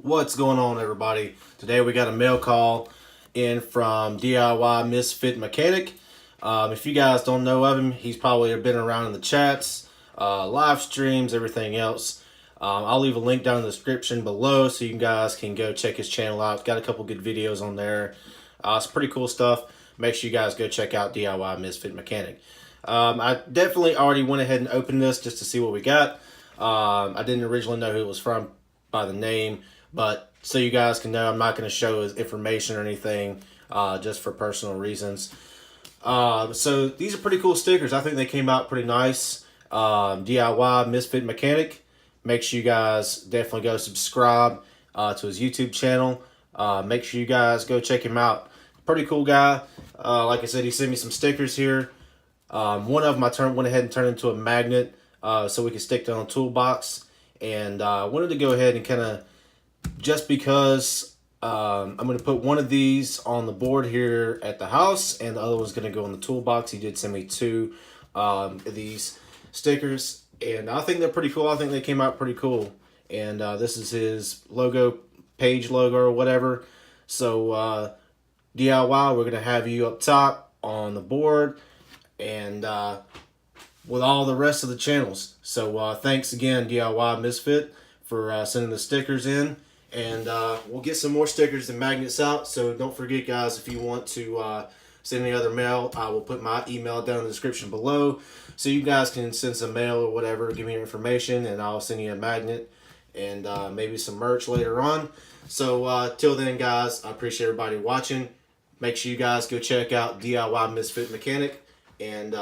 What's going on, everybody? Today we got a mail call in from DIY Misfit Mechanic. If you guys don't know of him, he's probably been around in the chats, live streams, everything else. I'll leave a link down in the description below so you guys can go check his channel out. It's got a couple good videos on there. It's pretty cool stuff. Make sure you guys go check out DIY Misfit Mechanic. I definitely already went ahead and opened this just to see what we got. I didn't originally know who it was from by the name, but so you guys can know, I'm not going to show his information or anything, just for personal reasons. So these are pretty cool stickers. I think they came out pretty nice. DIY Misfit Mechanic. Make sure you guys definitely go subscribe to his YouTube channel. Make sure you guys go check him out. Pretty cool guy. Like I said, he sent me some stickers here. One of them I went ahead and turned into a magnet so we could stick it on a toolbox. And I wanted to go ahead and kind of, just because I'm going to put one of these on the board here at the house and the other one's going to go in the toolbox. He did send me two of these stickers, and I think they're pretty cool. I think they came out pretty cool. And this is his logo, page logo or whatever. So DIY, we're going to have you up top on the board and with all the rest of the channels. So thanks again, DIY Misfit, for sending the stickers in. And we'll get some more stickers and magnets out. So don't forget, guys, if you want to send any other mail, I will put my email down in the description below. So you guys can send some mail or whatever, give me your information, and I'll send you a magnet and maybe some merch later on. So till then, guys, I appreciate everybody watching. Make sure you guys go check out DIY Misfit Mechanic. And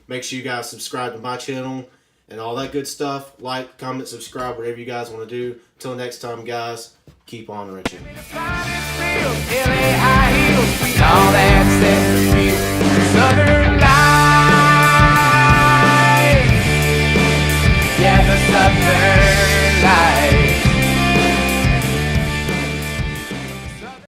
make sure you guys subscribe to my channel and all that good stuff. Like, comment, subscribe, whatever you guys want to do. Till next time, guys, keep on wrenching. All that